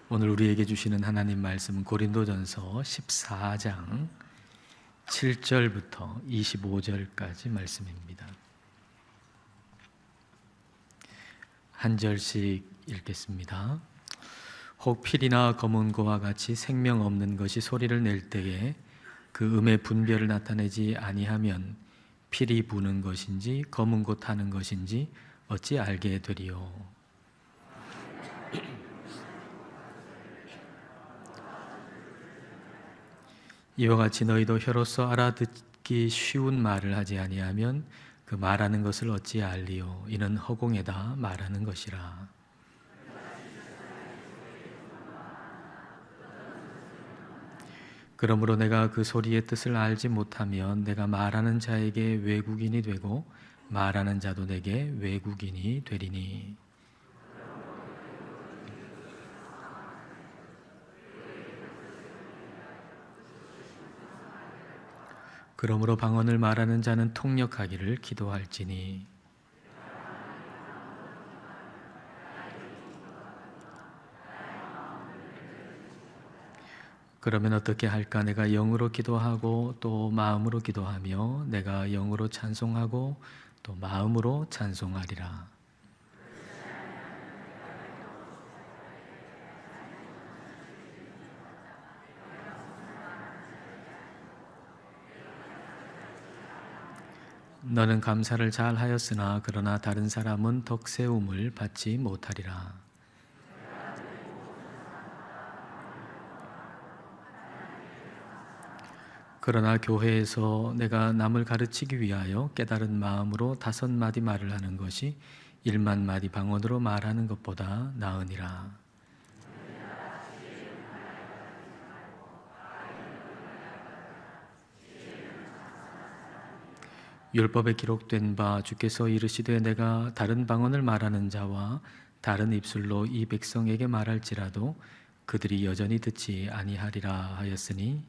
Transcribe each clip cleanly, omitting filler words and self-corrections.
오늘 우리에게 주시는 하나님 말씀은 고린도전서 14장 7절부터 25절까지 말씀입니다. 한 절씩 읽겠습니다. 혹 필이나 검은고와 같이 생명 없는 것이 소리를 낼 때에 그 음의 분별을 나타내지 아니하면 필이 부는 것인지 검은고 타는 것인지 어찌 알게 되리요. 이와 같이 너희도 혀로서 알아듣기 쉬운 말을 하지 아니하면 그 말하는 것을 어찌 알리요. 이는 허공에다 말하는 것이라. 그러므로 내가 그 소리의 뜻을 알지 못하면 내가 말하는 자에게 외국인이 되고 말하는 자도 내게 외국인이 되리니. 그러므로 방언을 말하는 자는 통역하기를 기도할지니. 그러면 어떻게 할까? 내가 영으로 기도하고 또 마음으로 기도하며 내가 영으로 찬송하고 또 마음으로 찬송하리라. 너는 감사를 잘 하였으나 그러나 다른 사람은 덕세움을 받지 못하리라. 그러나 교회에서 내가 남을 가르치기 위하여 깨달은 마음으로 5마디 말을 하는 것이 1만 마디 방언으로 말하는 것보다 나으니라. 율법에 기록된 바 주께서 이르시되 내가 다른 방언을 말하는 자와 다른 입술로 이 백성에게 말할지라도 그들이 여전히 듣지 아니하리라 하였으니,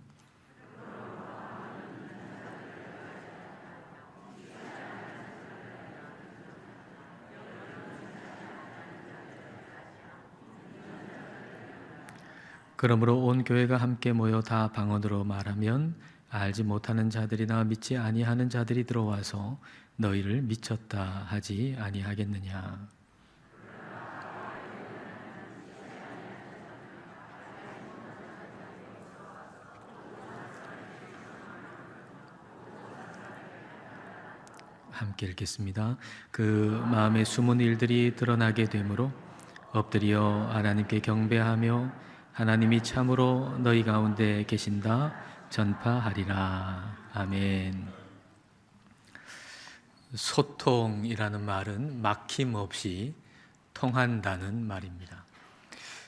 그러므로 온 교회가 함께 모여 다 방언으로 말하면 알지 못하는 자들이나 믿지 아니하는 자들이 들어와서 너희를 미쳤다 하지 아니하겠느냐. 함께 읽겠습니다. 그 마음의 숨은 일들이 드러나게 되므로 엎드려 하나님께 경배하며 하나님이 참으로 너희 가운데 계신다 전파하리라. 아멘. 소통이라는 말은 막힘없이 통한다는 말입니다.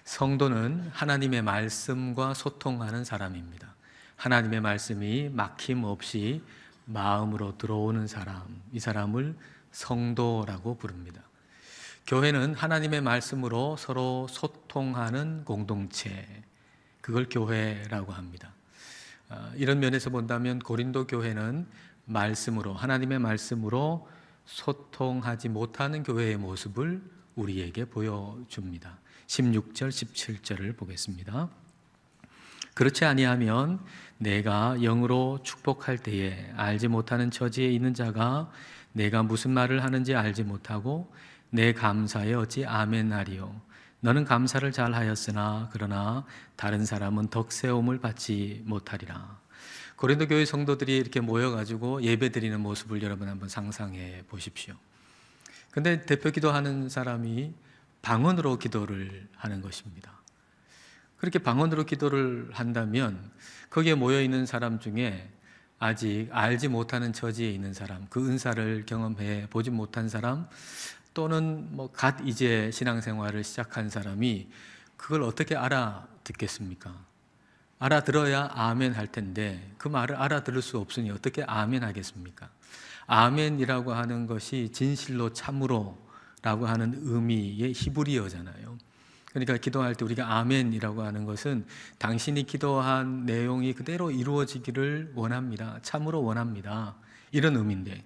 성도는 하나님의 말씀과 소통하는 사람입니다. 하나님의 말씀이 막힘없이 마음으로 들어오는 사람, 이 사람을 성도라고 부릅니다. 교회는 하나님의 말씀으로 서로 소통하는 공동체, 그걸 교회라고 합니다. 이런 면에서 본다면 고린도 교회는 말씀으로, 하나님의 말씀으로 소통하지 못하는 교회의 모습을 우리에게 보여줍니다. 16절, 17절을 보겠습니다. 그렇지 아니하면 내가 영으로 축복할 때에 알지 못하는 처지에 있는 자가 내가 무슨 말을 하는지 알지 못하고 내 감사에 어찌 아멘 하리요. 너는 감사를 잘 하였으나 그러나 다른 사람은 덕세움을 받지 못하리라. 고린도 교회 성도들이 이렇게 모여가지고 예배 드리는 모습을 여러분 한번 상상해 보십시오. 근데 대표 기도하는 사람이 방언으로 기도를 하는 것입니다. 그렇게 방언으로 기도를 한다면 거기에 모여있는 사람 중에 아직 알지 못하는 처지에 있는 사람, 그 은사를 경험해 보지 못한 사람, 또는 갓 이제 신앙생활을 시작한 사람이 그걸 어떻게 알아듣겠습니까? 알아들어야 아멘 할 텐데 그 말을 알아들을 수 없으니 어떻게 아멘 하겠습니까? 아멘이라고 하는 것이 진실로 참으로 라고 하는 의미의 히브리어잖아요. 그러니까 기도할 때 우리가 아멘이라고 하는 것은 당신이 기도한 내용이 그대로 이루어지기를 원합니다. 참으로 원합니다. 이런 의미인데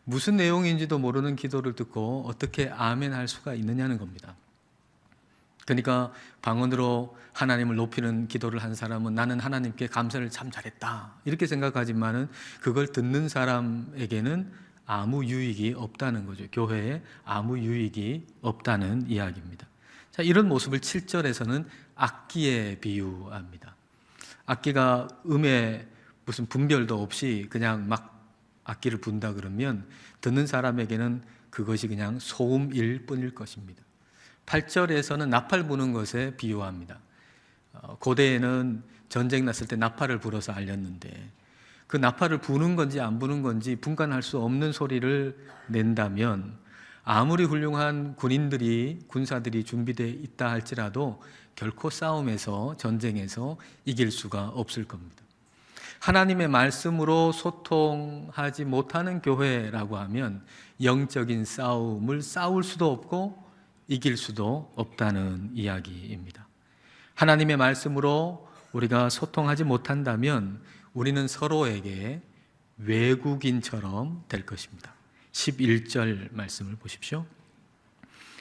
무슨 내용인지도 모르는 기도를 듣고 어떻게 아멘 할 수가 있느냐는 겁니다. 그러니까 방언으로 하나님을 높이는 기도를 한 사람은 나는 하나님께 감사를 참 잘했다 이렇게 생각하지만은 그걸 듣는 사람에게는 아무 유익이 없다는 거죠. 교회에 아무 유익이 없다는 이야기입니다. 자, 이런 모습을 7절에서는 악기에 비유합니다. 악기가 음에 무슨 분별도 없이 그냥 막 악기를 분다 그러면 듣는 사람에게는 그것이 그냥 소음일 뿐일 것입니다. 8절에서는 나팔 부는 것에 비유합니다. 고대에는 전쟁 났을 때 나팔을 불어서 알렸는데 그 나팔을 부는 건지 안 부는 건지 분간할 수 없는 소리를 낸다면 아무리 훌륭한 군사들이 준비되어 있다 할지라도 결코 싸움에서, 전쟁에서 이길 수가 없을 겁니다. 하나님의 말씀으로 소통하지 못하는 교회라고 하면 영적인 싸움을 싸울 수도 없고 이길 수도 없다는 이야기입니다. 하나님의 말씀으로 우리가 소통하지 못한다면 우리는 서로에게 외국인처럼 될 것입니다. 11절 말씀을 보십시오.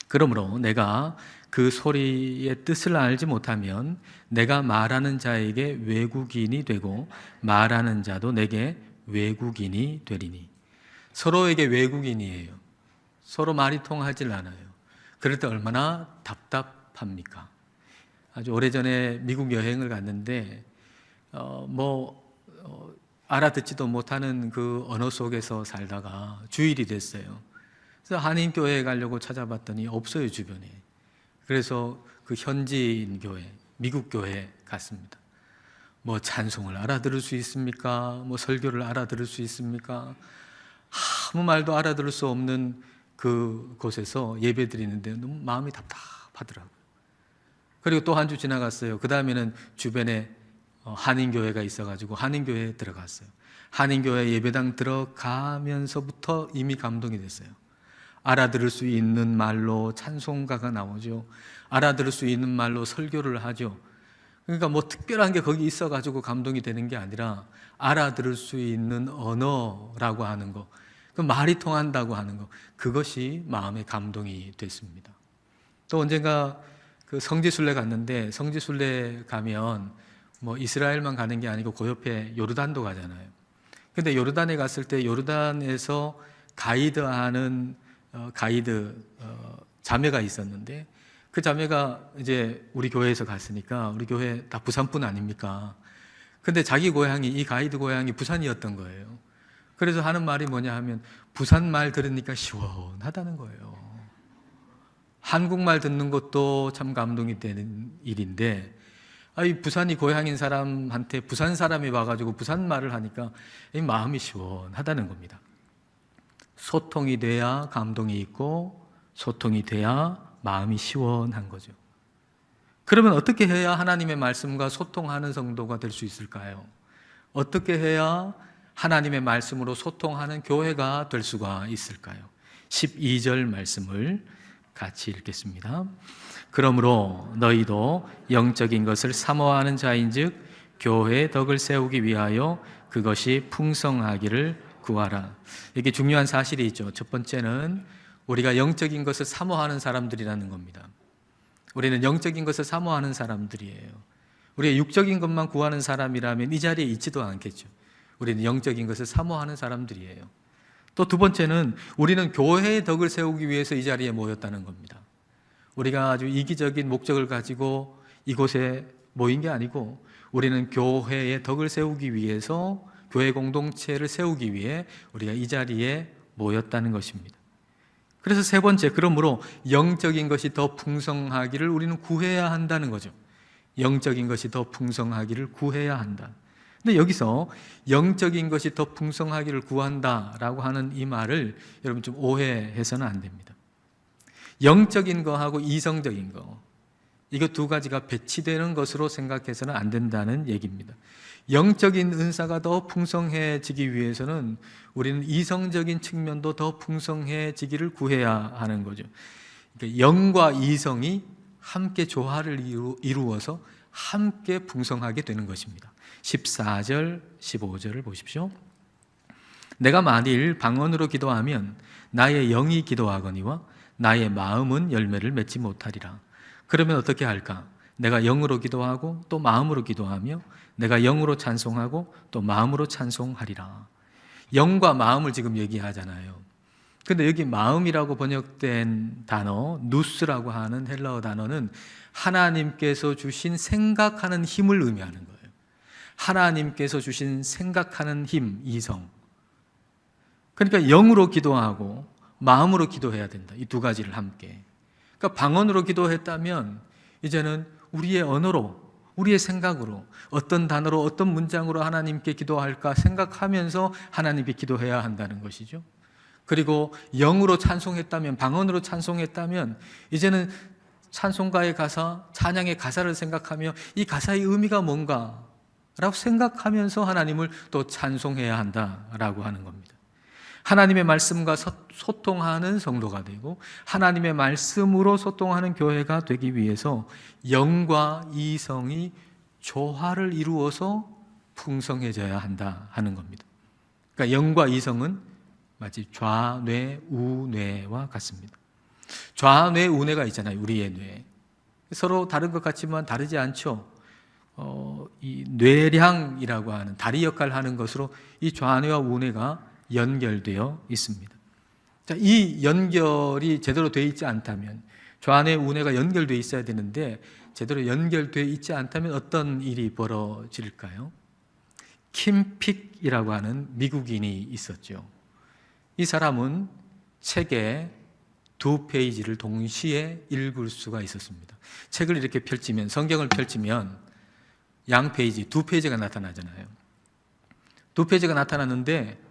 그러므로 내가 그 소리의 뜻을 알지 못하면 내가 말하는 자에게 외국인이 되고 말하는 자도 내게 외국인이 되리니. 서로에게 외국인이에요. 서로 말이 통하질 않아요. 그럴 때 얼마나 답답합니까? 아주 오래전에 미국 여행을 갔는데 알아듣지도 못하는 그 언어 속에서 살다가 주일이 됐어요. 그래서 한인교회에 가려고 찾아봤더니 없어요, 주변에. 그래서 그 현지인 교회, 미국 교회에 갔습니다. 찬송을 알아들을 수 있습니까? 설교를 알아들을 수 있습니까? 아무 말도 알아들을 수 없는 그 곳에서 예배 드리는데 너무 마음이 답답하더라고요. 그리고 또 한 주 지나갔어요. 그 다음에는 주변에 한인교회가 있어가지고 한인교회에 들어갔어요. 한인교회 예배당 들어가면서부터 이미 감동이 됐어요. 알아들을 수 있는 말로 찬송가가 나오죠. 알아들을 수 있는 말로 설교를 하죠. 그러니까 특별한 게 거기 있어가지고 감동이 되는 게 아니라 알아들을 수 있는 언어라고 하는 거, 그 말이 통한다고 하는 거, 그것이 마음의 감동이 됐습니다. 또 언젠가 그 성지순례 갔는데 성지순례 가면 이스라엘만 가는 게 아니고 그 옆에 요르단도 가잖아요. 근데 요르단에 갔을 때 요르단에서 가이드하는 자매가 있었는데 그 자매가 이제 우리 교회에서 갔으니까 우리 교회 다 부산분 아닙니까? 근데 자기 고향이, 이 가이드 고향이 부산이었던 거예요. 그래서 하는 말이 뭐냐 하면 부산 말 들으니까 시원하다는 거예요. 한국말 듣는 것도 참 감동이 되는 일인데 이 부산이 고향인 사람한테 부산 사람이 와가지고 부산 말을 하니까 이 마음이 시원하다는 겁니다. 소통이 돼야 감동이 있고 소통이 돼야 마음이 시원한 거죠. 그러면 어떻게 해야 하나님의 말씀과 소통하는 성도가 될 수 있을까요? 어떻게 해야 하나님의 말씀으로 소통하는 교회가 될 수가 있을까요? 12절 말씀을 같이 읽겠습니다. 그러므로 너희도 영적인 것을 사모하는 자인즉 교회의 덕을 세우기 위하여 그것이 풍성하기를 구하라. 이게 중요한 사실이 있죠. 첫 번째는 우리가 영적인 것을 사모하는 사람들이라는 겁니다. 우리는 영적인 것을 사모하는 사람들이에요. 우리가 육적인 것만 구하는 사람이라면 이 자리에 있지도 않겠죠. 우리는 영적인 것을 사모하는 사람들이에요. 또 두 번째는 우리는 교회의 덕을 세우기 위해서 이 자리에 모였다는 겁니다. 우리가 아주 이기적인 목적을 가지고 이곳에 모인 게 아니고 우리는 교회의 덕을 세우기 위해서, 교회 공동체를 세우기 위해 우리가 이 자리에 모였다는 것입니다. 그래서 세 번째, 그러므로 영적인 것이 더 풍성하기를 우리는 구해야 한다는 거죠. 영적인 것이 더 풍성하기를 구해야 한다. 근데 여기서 영적인 것이 더 풍성하기를 구한다라고 하는 이 말을 여러분 좀 오해해서는 안 됩니다. 영적인 거하고 이성적인 거, 이거 두 가지가 배치되는 것으로 생각해서는 안 된다는 얘기입니다. 영적인 은사가 더 풍성해지기 위해서는 우리는 이성적인 측면도 더 풍성해지기를 구해야 하는 거죠. 그러니까 영과 이성이 함께 조화를 이루어서 함께 풍성하게 되는 것입니다. 14절, 15절을 보십시오. 내가 만일 방언으로 기도하면 나의 영이 기도하거니와 나의 마음은 열매를 맺지 못하리라. 그러면 어떻게 할까? 내가 영으로 기도하고 또 마음으로 기도하며 내가 영으로 찬송하고 또 마음으로 찬송하리라. 영과 마음을 지금 얘기하잖아요. 근데 여기 마음이라고 번역된 단어, 누스라고 하는 헬라어 단어는 하나님께서 주신 생각하는 힘을 의미하는 거예요. 하나님께서 주신 생각하는 힘, 이성. 그러니까 영으로 기도하고 마음으로 기도해야 된다. 이 두 가지를 함께. 그러니까 방언으로 기도했다면 이제는 우리의 언어로, 우리의 생각으로 어떤 단어로 어떤 문장으로 하나님께 기도할까 생각하면서 하나님께 기도해야 한다는 것이죠. 그리고 영으로 찬송했다면, 방언으로 찬송했다면 이제는 찬송가의 가사, 찬양의 가사를 생각하며 이 가사의 의미가 뭔가 라고 생각하면서 하나님을 또 찬송해야 한다라고 하는 겁니다. 하나님의 말씀과 소통하는 성도가 되고 하나님의 말씀으로 소통하는 교회가 되기 위해서 영과 이성이 조화를 이루어서 풍성해져야 한다 하는 겁니다. 그러니까 영과 이성은 마치 좌뇌우뇌와 같습니다. 좌뇌우뇌가 있잖아요. 우리의 뇌. 서로 다른 것 같지만 다르지 않죠. 이 뇌량이라고 하는 다리 역할을 하는 것으로 이 좌뇌와 우뇌가 연결되어 있습니다. 자, 이 연결이 제대로 되어 있지 않다면, 좌뇌 우뇌가 연결되어 있어야 되는데 제대로 연결되어 있지 않다면 어떤 일이 벌어질까요? 킴픽이라고 하는 미국인이 있었죠. 이 사람은 책에 2페이지를 동시에 읽을 수가 있었습니다. 책을 이렇게 펼치면, 성경을 펼치면 양 페이지, 2페이지가 나타나잖아요. 2페이지가 나타났는데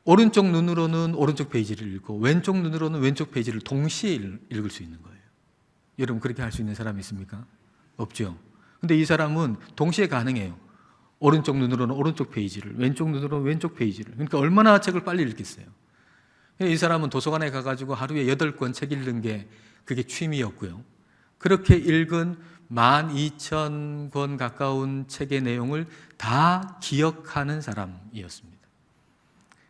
오른쪽 눈으로는 오른쪽 페이지를 읽고 왼쪽 눈으로는 왼쪽 페이지를 동시에 읽을 수 있는 거예요. 여러분 그렇게 할 수 있는 사람이 있습니까? 없죠. 근데 이 사람은 동시에 가능해요. 오른쪽 눈으로는 오른쪽 페이지를, 왼쪽 눈으로는 왼쪽 페이지를. 그러니까 얼마나 책을 빨리 읽겠어요. 이 사람은 도서관에 가가지고 하루에 8권 책 읽는 게 그게 취미였고요. 그렇게 읽은 12,000권 가까운 책의 내용을 다 기억하는 사람이었습니다.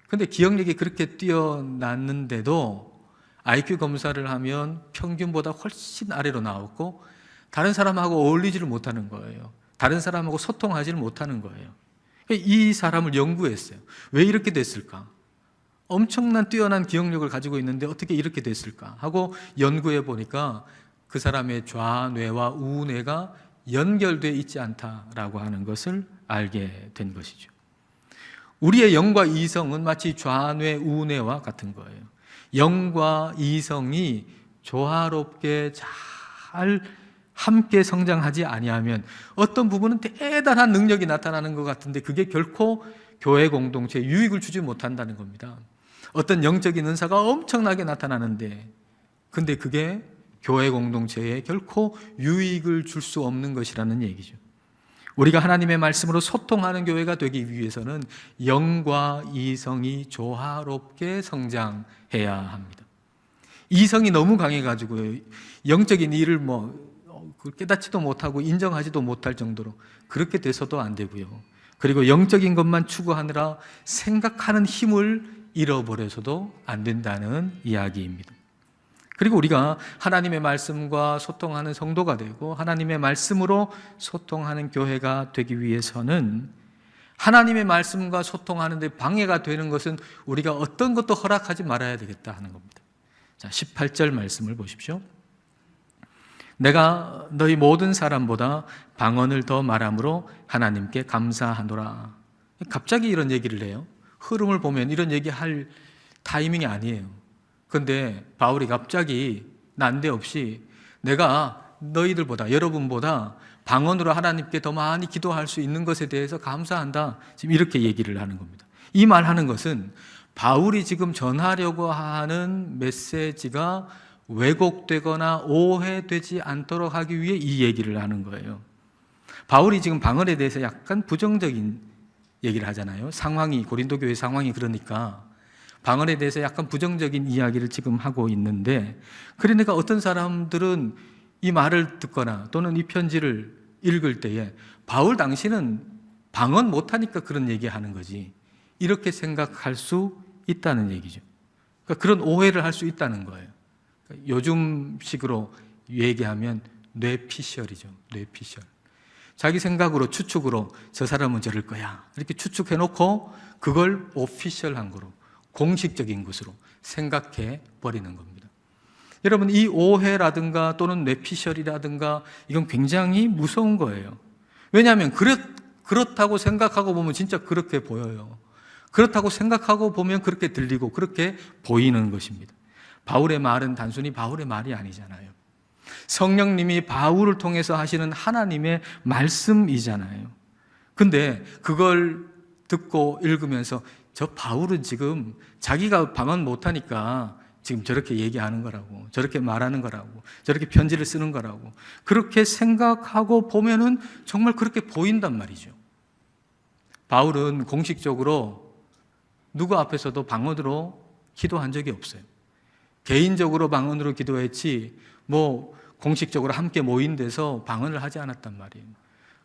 그런데 기억력이 그렇게 뛰어났는데도 IQ 검사를 하면 평균보다 훨씬 아래로 나왔고 다른 사람하고 어울리지를 못하는 거예요. 다른 사람하고 소통하지를 못하는 거예요. 이 사람을 연구했어요. 왜 이렇게 됐을까? 엄청난 뛰어난 기억력을 가지고 있는데 어떻게 이렇게 됐을까? 하고 연구해 보니까 그 사람의 좌뇌와 우뇌가 연결되어 있지 않다라고 하는 것을 알게 된 것이죠. 우리의 영과 이성은 마치 좌뇌, 우뇌와 같은 거예요. 영과 이성이 조화롭게 잘 함께 성장하지 아니하면 어떤 부분은 대단한 능력이 나타나는 것 같은데 그게 결코 교회 공동체에 유익을 주지 못한다는 겁니다. 어떤 영적인 은사가 엄청나게 나타나는데 근데 그게 교회 공동체에 결코 유익을 줄 수 없는 것이라는 얘기죠. 우리가 하나님의 말씀으로 소통하는 교회가 되기 위해서는 영과 이성이 조화롭게 성장해야 합니다. 이성이 너무 강해가지고 영적인 일을 깨닫지도 못하고 인정하지도 못할 정도로 그렇게 돼서도 안 되고요. 그리고 영적인 것만 추구하느라 생각하는 힘을 잃어버려서도 안 된다는 이야기입니다. 그리고 우리가 하나님의 말씀과 소통하는 성도가 되고 하나님의 말씀으로 소통하는 교회가 되기 위해서는 하나님의 말씀과 소통하는 데 방해가 되는 것은 우리가 어떤 것도 허락하지 말아야 되겠다 하는 겁니다. 자, 18절 말씀을 보십시오. 내가 너희 모든 사람보다 방언을 더 말함으로 하나님께 감사하노라. 갑자기 이런 얘기를 해요. 흐름을 보면 이런 얘기할 타이밍이 아니에요. 그런데 바울이 갑자기 난데없이 내가 너희들보다, 여러분보다 방언으로 하나님께 더 많이 기도할 수 있는 것에 대해서 감사한다. 지금 이렇게 얘기를 하는 겁니다. 이 말하는 것은 바울이 지금 전하려고 하는 메시지가 왜곡되거나 오해되지 않도록 하기 위해 이 얘기를 하는 거예요. 바울이 지금 방언에 대해서 약간 부정적인 얘기를 하잖아요. 상황이, 고린도 교회 상황이 그러니까 방언에 대해서 약간 부정적인 이야기를 지금 하고 있는데, 그러니까 어떤 사람들은 이 말을 듣거나 또는 이 편지를 읽을 때에 바울 당신은 방언 못하니까 그런 얘기하는 거지 이렇게 생각할 수 있다는 얘기죠. 그러니까 그런 오해를 할 수 있다는 거예요. 그러니까 요즘식으로 얘기하면 뇌피셜이죠. 뇌피셜. 자기 생각으로 추측으로 저 사람은 저럴 거야 이렇게 추측해놓고 그걸 오피셜한 거로, 공식적인 것으로 생각해 버리는 겁니다. 여러분, 이 오해라든가 또는 뇌피셜이라든가 이건 굉장히 무서운 거예요. 왜냐하면 그렇다고 생각하고 보면 진짜 그렇게 보여요. 그렇다고 생각하고 보면 그렇게 들리고 그렇게 보이는 것입니다. 바울의 말은 단순히 바울의 말이 아니잖아요. 성령님이 바울을 통해서 하시는 하나님의 말씀이잖아요. 근데 그걸 듣고 읽으면서 저 바울은 지금 자기가 방언 못하니까 지금 저렇게 얘기하는 거라고, 저렇게 말하는 거라고, 저렇게 편지를 쓰는 거라고 그렇게 생각하고 보면은 정말 그렇게 보인단 말이죠. 바울은 공식적으로 누구 앞에서도 방언으로 기도한 적이 없어요. 개인적으로 방언으로 기도했지 공식적으로 함께 모인 데서 방언을 하지 않았단 말이에요.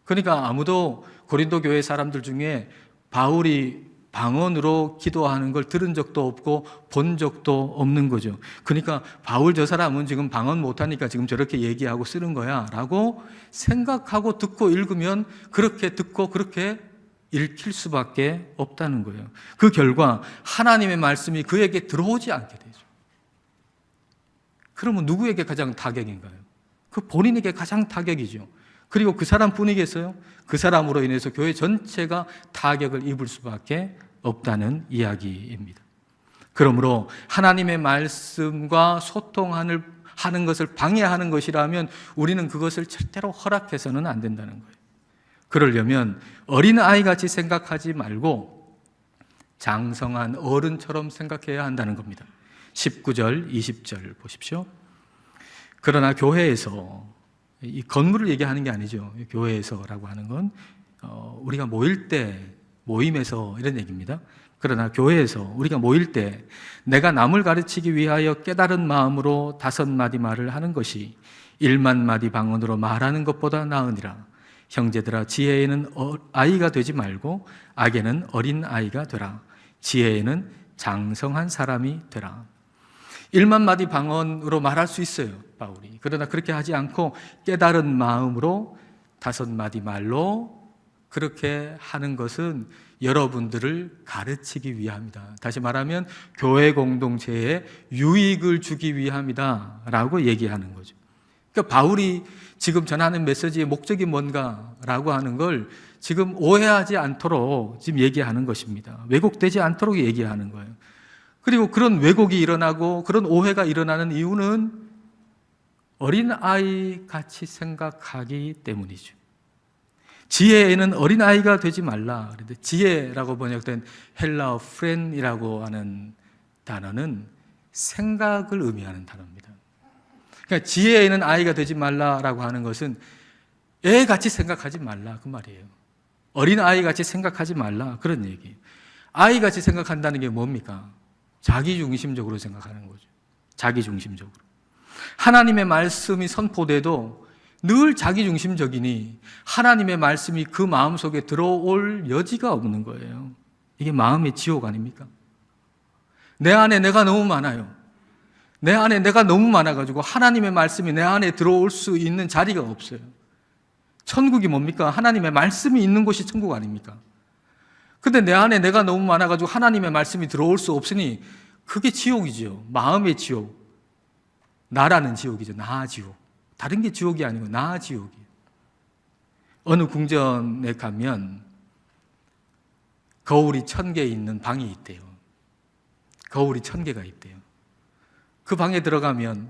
그러니까 아무도 고린도 교회 사람들 중에 바울이 방언으로 기도하는 걸 들은 적도 없고 본 적도 없는 거죠. 그러니까 바울 저 사람은 지금 방언 못하니까 지금 저렇게 얘기하고 쓰는 거야 라고 생각하고 듣고 읽으면 그렇게 듣고 그렇게 읽힐 수밖에 없다는 거예요. 그 결과 하나님의 말씀이 그에게 들어오지 않게 되죠. 그러면 누구에게 가장 타격인가요? 그 본인에게 가장 타격이죠. 그리고 그 사람뿐이겠어요? 그 사람으로 인해서 교회 전체가 타격을 입을 수밖에 없다는 이야기입니다. 그러므로 하나님의 말씀과 소통하는 것을 방해하는 것이라면 우리는 그것을 절대로 허락해서는 안 된다는 거예요. 그러려면 어린아이같이 생각하지 말고 장성한 어른처럼 생각해야 한다는 겁니다. 19절, 20절 보십시오. 그러나 교회에서, 이 건물을 얘기하는 게 아니죠. 교회에서라고 하는 건 우리가 모일 때, 모임에서 이런 얘기입니다. 그러나 교회에서 우리가 모일 때 내가 남을 가르치기 위하여 깨달은 마음으로 5마디 말을 하는 것이 1만마디 방언으로 말하는 것보다 나으니라. 형제들아, 지혜에는 아이가 되지 말고 악에는 어린 아이가 되라. 지혜에는 장성한 사람이 되라. 1만마디 방언으로 말할 수 있어요, 바울이. 그러나 그렇게 하지 않고 깨달은 마음으로 5마디 말로 그렇게 하는 것은 여러분들을 가르치기 위함이다. 다시 말하면 교회 공동체에 유익을 주기 위함이다 라고 얘기하는 거죠. 그러니까 바울이 지금 전하는 메시지의 목적이 뭔가라고 하는 걸 지금 오해하지 않도록 지금 얘기하는 것입니다. 왜곡되지 않도록 얘기하는 거예요. 그리고 그런 왜곡이 일어나고 그런 오해가 일어나는 이유는 어린아이 같이 생각하기 때문이죠. 지혜에는 어린아이가 되지 말라. 그런데 지혜라고 번역된 헬라어 프렌이라고 하는 단어는 생각을 의미하는 단어입니다. 그러니까 지혜에는 아이가 되지 말라라고 하는 것은 애같이 생각하지 말라 그 말이에요. 어린아이같이 생각하지 말라 그런 얘기예요. 아이같이 생각한다는 게 뭡니까? 자기중심적으로 생각하는 거죠. 자기중심적으로. 하나님의 말씀이 선포돼도 늘 자기중심적이니 하나님의 말씀이 그 마음속에 들어올 여지가 없는 거예요. 이게 마음의 지옥 아닙니까? 내 안에 내가 너무 많아요. 내 안에 내가 너무 많아가지고 하나님의 말씀이 내 안에 들어올 수 있는 자리가 없어요. 천국이 뭡니까? 하나님의 말씀이 있는 곳이 천국 아닙니까? 근데 내 안에 내가 너무 많아가지고 하나님의 말씀이 들어올 수 없으니 그게 지옥이죠. 마음의 지옥. 나라는 지옥이죠. 나 지옥. 다른 게 지옥이 아니고 나 지옥이에요. 어느 궁전에 가면 거울이 1000개 있는 방이 있대요. 거울이 1000개가 있대요. 그 방에 들어가면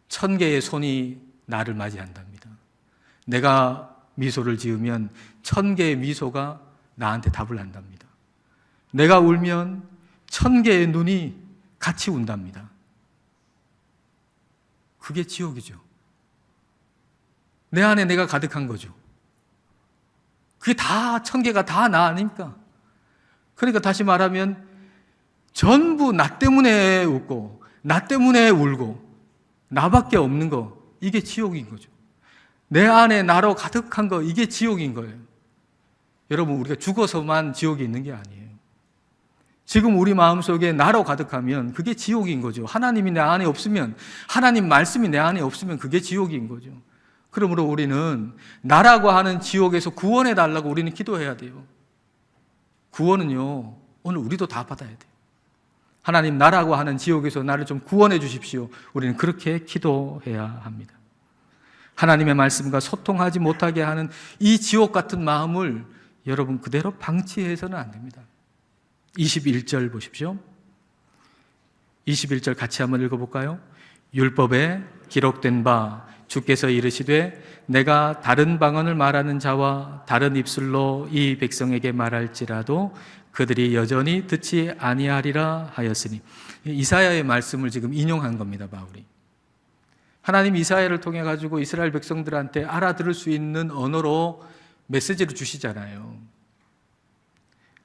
1000개의 손이 나를 맞이한답니다. 내가 미소를 지으면 1000개의 미소가 나한테 답을 한답니다. 내가 울면 1000개의 눈이 같이 운답니다. 그게 지옥이죠. 내 안에 내가 가득한 거죠. 그게 다 1000개가 다 나 아닙니까? 그러니까 다시 말하면 전부 나 때문에 웃고 나 때문에 울고 나밖에 없는 거, 이게 지옥인 거죠. 내 안에 나로 가득한 거, 이게 지옥인 거예요. 여러분, 우리가 죽어서만 지옥이 있는 게 아니에요. 지금 우리 마음속에 나로 가득하면 그게 지옥인 거죠. 하나님이 내 안에 없으면, 하나님 말씀이 내 안에 없으면 그게 지옥인 거죠. 그러므로 우리는 나라고 하는 지옥에서 구원해 달라고 우리는 기도해야 돼요. 구원은요, 오늘 우리도 다 받아야 돼요. 하나님, 나라고 하는 지옥에서 나를 좀 구원해 주십시오. 우리는 그렇게 기도해야 합니다. 하나님의 말씀과 소통하지 못하게 하는 이 지옥 같은 마음을 여러분 그대로 방치해서는 안 됩니다. 21절 보십시오. 21절 같이 한번 읽어볼까요? 율법에 기록된 바 주께서 이르시되 내가 다른 방언을 말하는 자와 다른 입술로 이 백성에게 말할지라도 그들이 여전히 듣지 아니하리라 하였으니, 이사야의 말씀을 지금 인용한 겁니다, 바울이. 하나님 이사야를 통해 가지고 이스라엘 백성들한테 알아들을 수 있는 언어로 메시지를 주시잖아요.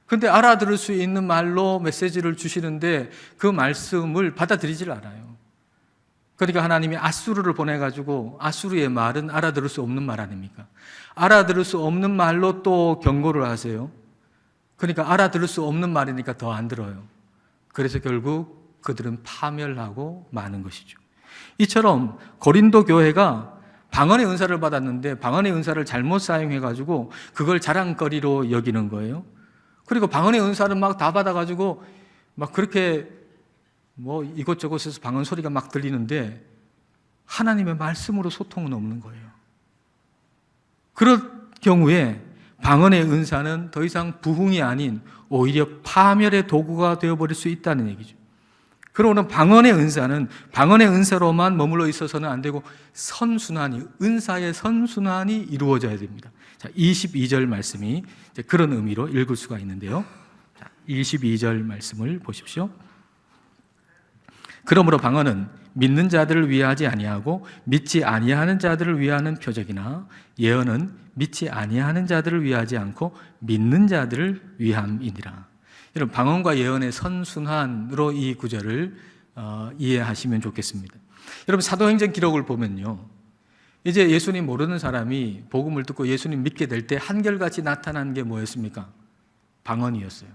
그런데 알아들을 수 있는 말로 메시지를 주시는데 그 말씀을 받아들이질 않아요. 그러니까 하나님이 아수르를 보내가지고, 아수르의 말은 알아들을 수 없는 말 아닙니까? 알아들을 수 없는 말로 또 경고를 하세요. 그러니까 알아들을 수 없는 말이니까 더 안 들어요. 그래서 결국 그들은 파멸하고 마는 것이죠. 이처럼 고린도 교회가 방언의 은사를 받았는데 방언의 은사를 잘못 사용해가지고 그걸 자랑거리로 여기는 거예요. 그리고 방언의 은사를 막 다 받아가지고 막 그렇게 뭐 이곳저곳에서 방언 소리가 막 들리는데 하나님의 말씀으로 소통은 없는 거예요. 그럴 경우에 방언의 은사는 더 이상 부흥이 아닌 오히려 파멸의 도구가 되어버릴 수 있다는 얘기죠. 그러면 방언의 은사는 방언의 은사로만 머물러 있어서는 안 되고 선순환이, 은사의 선순환이 이루어져야 됩니다. 자, 22절 말씀이 이제 그런 의미로 읽을 수가 있는데요. 자, 22절 말씀을 보십시오. 그러므로 방언은 믿는 자들을 위하지 아니하고 믿지 아니하는 자들을 위하는 표적이나 예언은 믿지 아니하는 자들을 위하지 않고 믿는 자들을 위함이니라. 여러분, 방언과 예언의 선순환으로 이 구절을 이해하시면 좋겠습니다. 여러분, 사도행전 기록을 보면요, 이제 예수님 모르는 사람이 복음을 듣고 예수님 믿게 될 때 한결같이 나타난 게 뭐였습니까? 방언이었어요.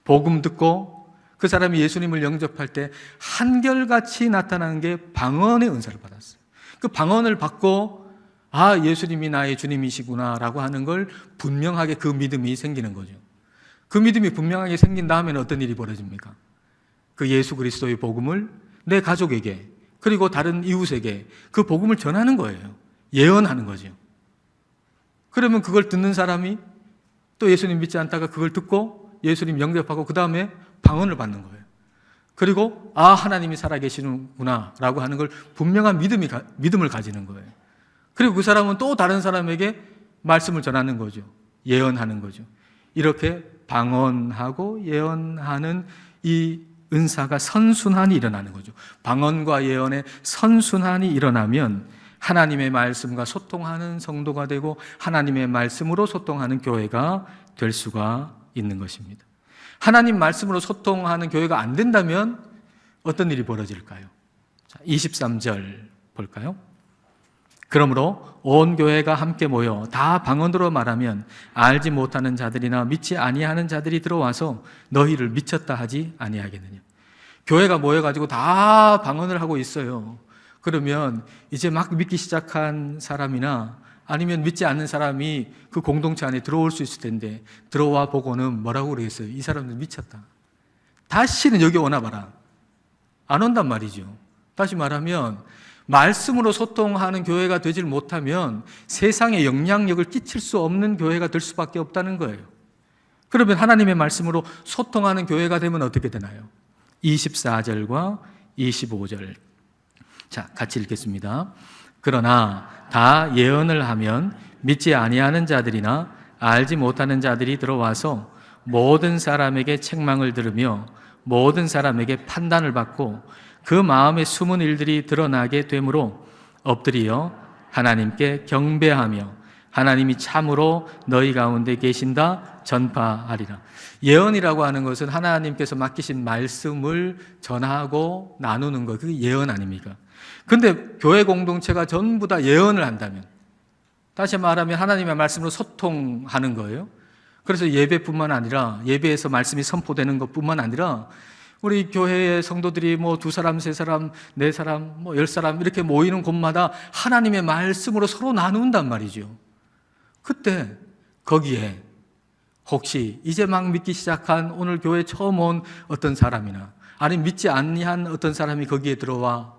복음 듣고 그 사람이 예수님을 영접할 때 한결같이 나타나는 게 방언의 은사를 받았어요. 그 방언을 받고 아, 예수님이 나의 주님이시구나 라고 하는 걸 분명하게 그 믿음이 생기는 거죠. 그 믿음이 분명하게 생긴 다음에는 어떤 일이 벌어집니까? 그 예수 그리스도의 복음을 내 가족에게 그리고 다른 이웃에게 그 복음을 전하는 거예요. 예언하는 거죠. 그러면 그걸 듣는 사람이 또 예수님 믿지 않다가 그걸 듣고 예수님 영접하고 그 다음에 방언을 받는 거예요. 그리고 아, 하나님이 살아계시는구나 라고 하는 걸 분명한 믿음을 가지는 거예요. 그리고 그 사람은 또 다른 사람에게 말씀을 전하는 거죠. 예언하는 거죠. 이렇게 방언하고 예언하는 이 은사가 선순환이 일어나는 거죠. 방언과 예언의 선순환이 일어나면 하나님의 말씀과 소통하는 성도가 되고 하나님의 말씀으로 소통하는 교회가 될 수가 있는 것입니다. 하나님 말씀으로 소통하는 교회가 안 된다면 어떤 일이 벌어질까요? 자, 23절 볼까요? 그러므로 온 교회가 함께 모여 다 방언으로 말하면 알지 못하는 자들이나 믿지 아니하는 자들이 들어와서 너희를 미쳤다 하지 아니하겠느냐. 교회가 모여가지고 다 방언을 하고 있어요. 그러면 이제 막 믿기 시작한 사람이나 아니면 믿지 않는 사람이 그 공동체 안에 들어올 수 있을 텐데 들어와 보고는 뭐라고 그러겠어요? 이 사람들 미쳤다. 다시는 여기 오나 봐라. 안 온단 말이죠. 다시 말하면 말씀으로 소통하는 교회가 되질 못하면 세상에 영향력을 끼칠 수 없는 교회가 될 수밖에 없다는 거예요. 그러면 하나님의 말씀으로 소통하는 교회가 되면 어떻게 되나요? 24절과 25절. 자, 같이 읽겠습니다. 그러나 다 예언을 하면 믿지 아니하는 자들이나 알지 못하는 자들이 들어와서 모든 사람에게 책망을 들으며 모든 사람에게 판단을 받고 그 마음의 숨은 일들이 드러나게 되므로 엎드려 하나님께 경배하며 하나님이 참으로 너희 가운데 계신다 전파하리라. 예언이라고 하는 것은 하나님께서 맡기신 말씀을 전하고 나누는 것, 그게 예언 아닙니까? 근데 교회 공동체가 전부 다 예언을 한다면, 다시 말하면 하나님의 말씀으로 소통하는 거예요. 그래서 예배뿐만 아니라 예배에서 말씀이 선포되는 것뿐만 아니라 우리 교회의 성도들이 뭐 2사람, 3사람, 4사람, 뭐 10사람 이렇게 모이는 곳마다 하나님의 말씀으로 서로 나눈단 말이죠. 그때 거기에 혹시 이제 막 믿기 시작한 오늘 교회 처음 온 어떤 사람이나 아니면 믿지 아니한 어떤 사람이 거기에 들어와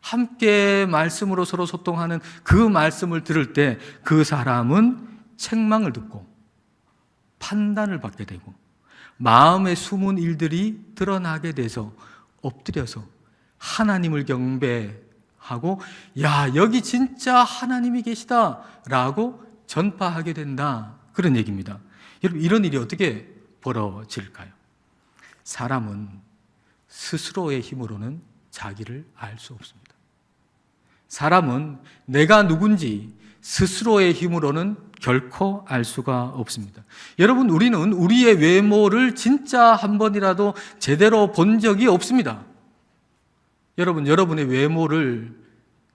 함께 말씀으로 서로 소통하는 그 말씀을 들을 때 그 사람은 책망을 듣고 판단을 받게 되고 마음의 숨은 일들이 드러나게 돼서 엎드려서 하나님을 경배하고 야, 여기 진짜 하나님이 계시다라고 전파하게 된다. 그런 얘기입니다. 여러분, 이런 일이 어떻게 벌어질까요? 사람은 스스로의 힘으로는 자기를 알 수 없습니다. 사람은 내가 누군지 스스로의 힘으로는 결코 알 수가 없습니다. 여러분, 우리는 우리의 외모를 진짜 한 번이라도 제대로 본 적이 없습니다. 여러분, 여러분의 외모를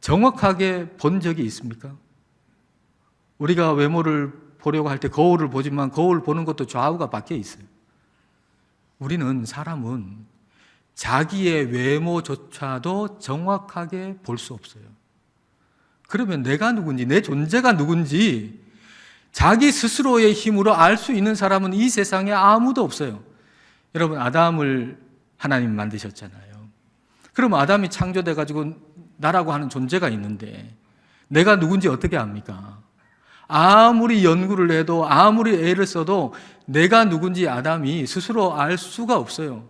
정확하게 본 적이 있습니까? 우리가 외모를 보려고 할 때 거울을 보지만 거울 보는 것도 좌우가 바뀌어 있어요. 사람은 자기의 외모조차도 정확하게 볼 수 없어요. 그러면 내가 누군지, 내 존재가 누군지 자기 스스로의 힘으로 알 수 있는 사람은 이 세상에 아무도 없어요. 여러분, 아담을 하나님 만드셨잖아요. 그럼 아담이 창조돼가지고 나라고 하는 존재가 있는데 내가 누군지 어떻게 압니까? 아무리 연구를 해도 아무리 애를 써도 내가 누군지 아담이 스스로 알 수가 없어요.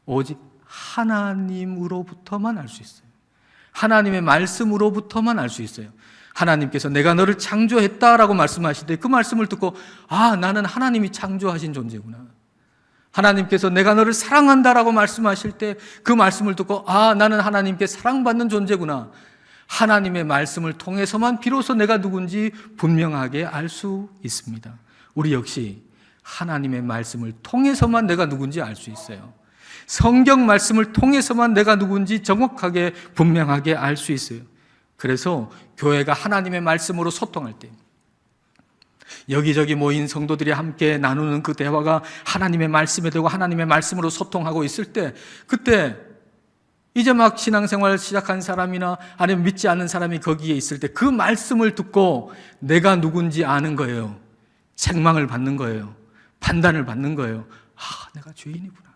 오직 하나님으로부터만 알 수 있어요. 하나님의 말씀으로부터만 알 수 있어요. 하나님께서 내가 너를 창조했다라고 말씀하실 때 그 말씀을 듣고 나는 하나님이 창조하신 존재구나. 하나님께서 내가 너를 사랑한다라고 말씀하실 때 그 말씀을 듣고 나는 하나님께 사랑받는 존재구나. 하나님의 말씀을 통해서만 비로소 내가 누군지 분명하게 알 수 있습니다. 우리 역시 하나님의 말씀을 통해서만 내가 누군지 알 수 있어요. 성경 말씀을 통해서만 내가 누군지 정확하게 분명하게 알 수 있어요. 그래서 교회가 하나님의 말씀으로 소통할 때 여기저기 모인 성도들이 함께 나누는 그 대화가 하나님의 말씀에 되고 하나님의 말씀으로 소통하고 있을 때 그때 이제 막 신앙생활 시작한 사람이나 아니면 믿지 않는 사람이 거기에 있을 때 그 말씀을 듣고 내가 누군지 아는 거예요. 책망을 받는 거예요. 판단을 받는 거예요. 내가 죄인이구나.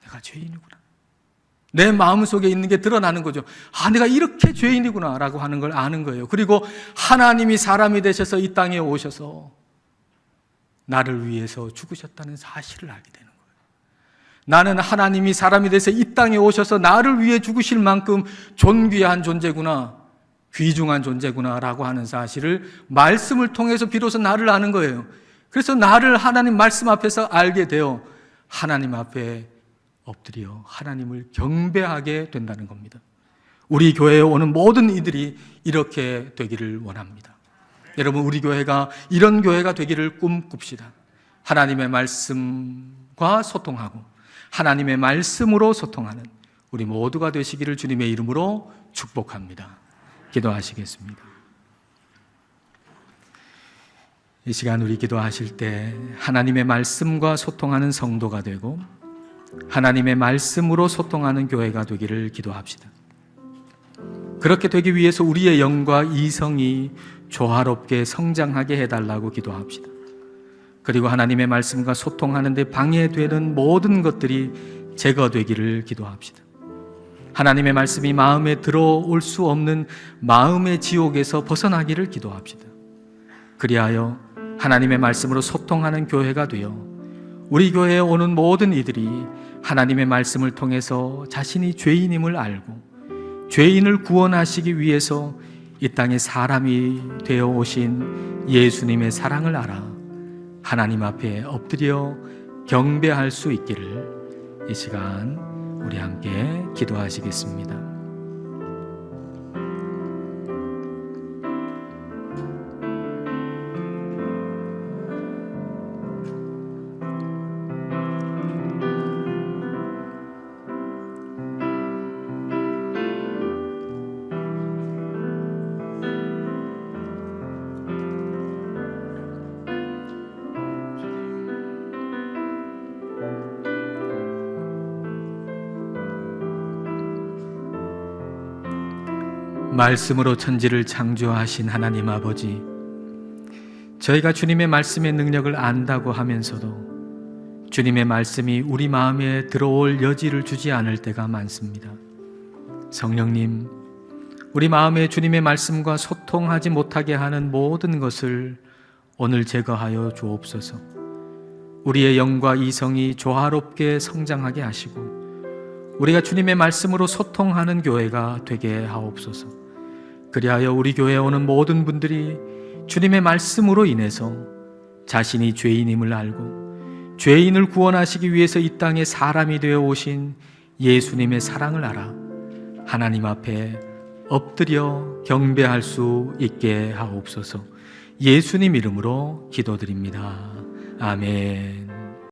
내가 죄인이구나. 내 마음속에 있는 게 드러나는 거죠. 내가 이렇게 죄인이구나 라고 하는 걸 아는 거예요. 그리고 하나님이 사람이 되셔서 이 땅에 오셔서 나를 위해서 죽으셨다는 사실을 알게 되는 거예요. 나는 하나님이 사람이 돼서 이 땅에 오셔서 나를 위해 죽으실 만큼 존귀한 존재구나, 귀중한 존재구나 라고 하는 사실을 말씀을 통해서 비로소 나를 아는 거예요. 그래서 나를 하나님 말씀 앞에서 알게 되어 하나님 앞에 엎드려 하나님을 경배하게 된다는 겁니다. 우리 교회에 오는 모든 이들이 이렇게 되기를 원합니다. 여러분, 우리 교회가 이런 교회가 되기를 꿈꿉시다. 하나님의 말씀과 소통하고 하나님의 말씀으로 소통하는 우리 모두가 되시기를 주님의 이름으로 축복합니다. 기도하시겠습니다. 이 시간 우리 기도하실 때 하나님의 말씀과 소통하는 성도가 되고 하나님의 말씀으로 소통하는 교회가 되기를 기도합시다. 그렇게 되기 위해서 우리의 영과 이성이 조화롭게 성장하게 해달라고 기도합시다. 그리고 하나님의 말씀과 소통하는 데 방해되는 모든 것들이 제거되기를 기도합시다. 하나님의 말씀이 마음에 들어올 수 없는 마음의 지옥에서 벗어나기를 기도합시다. 그리하여 하나님의 말씀으로 소통하는 교회가 되어 우리 교회에 오는 모든 이들이 하나님의 말씀을 통해서 자신이 죄인임을 알고 죄인을 구원하시기 위해서 이 땅에 사람이 되어 오신 예수님의 사랑을 알아 하나님 앞에 엎드려 경배할 수 있기를 이 시간 우리 함께 기도하시겠습니다. 말씀으로 천지를 창조하신 하나님 아버지, 저희가 주님의 말씀의 능력을 안다고 하면서도 주님의 말씀이 우리 마음에 들어올 여지를 주지 않을 때가 많습니다. 성령님, 우리 마음에 주님의 말씀과 소통하지 못하게 하는 모든 것을 오늘 제거하여 주옵소서. 우리의 영과 이성이 조화롭게 성장하게 하시고 우리가 주님의 말씀으로 소통하는 교회가 되게 하옵소서. 그리하여 우리 교회에 오는 모든 분들이 주님의 말씀으로 인해서 자신이 죄인임을 알고 죄인을 구원하시기 위해서 이 땅에 사람이 되어 오신 예수님의 사랑을 알아 하나님 앞에 엎드려 경배할 수 있게 하옵소서. 예수님 이름으로 기도드립니다. 아멘.